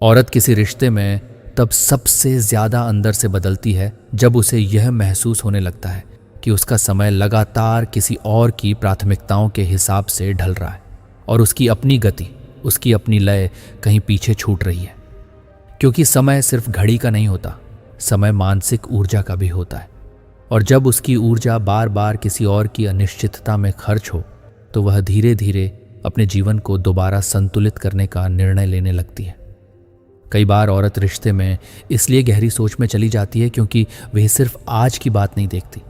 औरत किसी रिश्ते में तब सबसे ज्यादा अंदर से बदलती है जब उसे यह महसूस होने लगता है कि उसका समय लगातार किसी और की प्राथमिकताओं के हिसाब से ढल रहा है और उसकी अपनी गति, उसकी अपनी लय कहीं पीछे छूट रही है। क्योंकि समय सिर्फ घड़ी का नहीं होता, समय मानसिक ऊर्जा का भी होता है। और जब उसकी ऊर्जा बार बार किसी और की अनिश्चितता में खर्च हो तो वह धीरे धीरे अपने जीवन को दोबारा संतुलित करने का निर्णय लेने लगती है। कई बार औरत रिश्ते में इसलिए गहरी सोच में चली जाती है क्योंकि वह सिर्फ आज की बात नहीं देखती,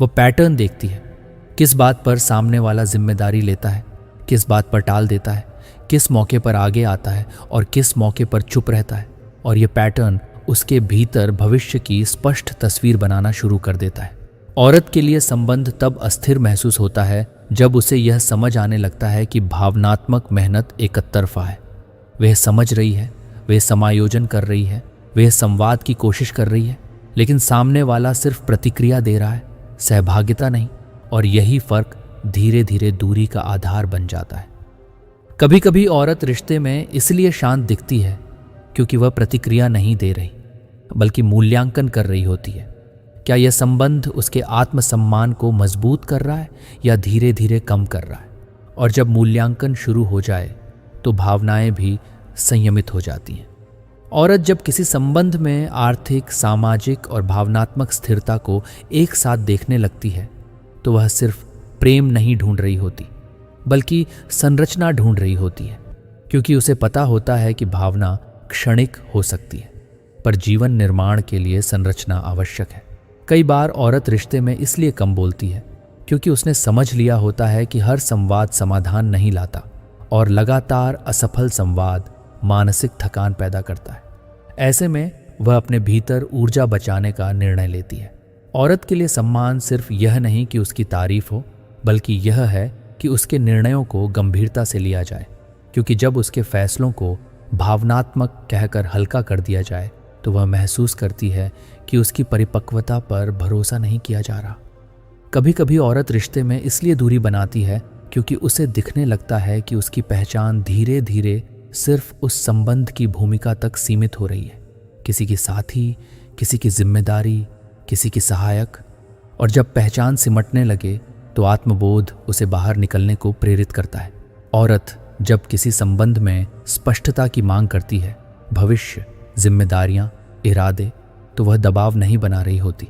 वह पैटर्न देखती है। किस बात पर सामने वाला जिम्मेदारी लेता है, किस बात पर टाल देता है, किस मौके पर आगे आता है और किस मौके पर चुप रहता है। और यह पैटर्न उसके भीतर भविष्य की स्पष्ट तस्वीर बनाना शुरू कर देता है। औरत के लिए संबंध तब अस्थिर महसूस होता है जब उसे यह समझ आने लगता है कि भावनात्मक मेहनत एक तरफा है। वह समझ रही है, वह समायोजन कर रही है, वह संवाद की कोशिश कर रही है, लेकिन सामने वाला सिर्फ प्रतिक्रिया दे रहा है, सहभागिता नहीं। और यही फर्क धीरे धीरे दूरी का आधार बन जाता है। कभी कभी औरत रिश्ते में इसलिए शांत दिखती है क्योंकि वह प्रतिक्रिया नहीं दे रही, बल्कि मूल्यांकन कर रही होती है। क्या यह संबंध उसके आत्मसम्मान को मजबूत कर रहा है या धीरे धीरे कम कर रहा है? और जब मूल्यांकन शुरू हो जाए तो भावनाएं भी संयमित हो जाती हैं। औरत जब किसी संबंध में आर्थिक, सामाजिक और भावनात्मक स्थिरता को एक साथ देखने लगती है तो वह सिर्फ प्रेम नहीं ढूंढ रही होती, बल्कि संरचना ढूंढ रही होती है। क्योंकि उसे पता होता है कि भावना क्षणिक हो सकती है, पर जीवन निर्माण के लिए संरचना आवश्यक है। कई बार औरत रिश्ते में इसलिए कम बोलती है क्योंकि उसने समझ लिया होता है कि हर संवाद समाधान नहीं लाता और लगातार असफल संवाद मानसिक थकान पैदा करता है। ऐसे में वह अपने भीतर ऊर्जा बचाने का निर्णय लेती है। औरत के लिए सम्मान सिर्फ यह नहीं कि उसकी तारीफ हो, बल्कि यह है कि उसके निर्णयों को गंभीरता से लिया जाए। क्योंकि जब उसके फैसलों को भावनात्मक कहकर हल्का कर दिया जाए तो वह महसूस करती है कि उसकी परिपक्वता पर भरोसा नहीं किया जा रहा। कभी कभी औरत रिश्ते में इसलिए दूरी बनाती है क्योंकि उसे दिखने लगता है कि उसकी पहचान धीरे धीरे सिर्फ उस संबंध की भूमिका तक सीमित हो रही है, किसी की साथी, किसी की जिम्मेदारी, किसी की सहायक। और जब पहचान सिमटने लगे तो आत्मबोध उसे बाहर निकलने को प्रेरित करता है। औरत जब किसी संबंध में स्पष्टता की मांग करती है, भविष्य, जिम्मेदारियां, इरादे, तो वह दबाव नहीं बना रही होती,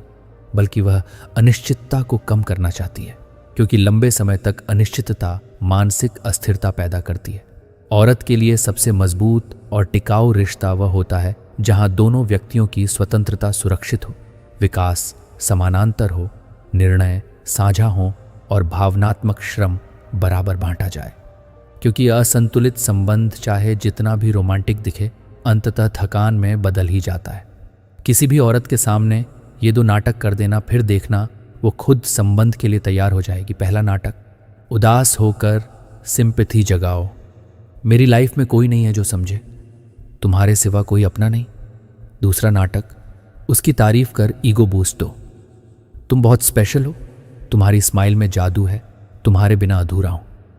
बल्कि वह अनिश्चितता को कम करना चाहती है। क्योंकि लंबे समय तक अनिश्चितता मानसिक अस्थिरता पैदा करती है। औरत के लिए सबसे मजबूत और टिकाऊ रिश्ता वह होता है जहां दोनों व्यक्तियों की स्वतंत्रता सुरक्षित हो, विकास समानांतर हो, निर्णय साझा हो और भावनात्मक श्रम बराबर बांटा जाए। क्योंकि असंतुलित संबंध चाहे जितना भी रोमांटिक दिखे, अंततः थकान में बदल ही जाता है। किसी भी औरत के सामने ये दो नाटक कर देना, फिर देखना वो खुद संबंध के लिए तैयार हो जाएगी। पहला नाटक, उदास होकर सिंपैथी जगाओ, मेरी लाइफ में कोई नहीं है जो समझे, तुम्हारे सिवा कोई अपना नहीं। दूसरा नाटक, उसकी तारीफ कर ईगो बूस्ट दो, तुम बहुत स्पेशल हो, तुम्हारी स्माइल में जादू है, तुम्हारे बिना अधूरा हूं।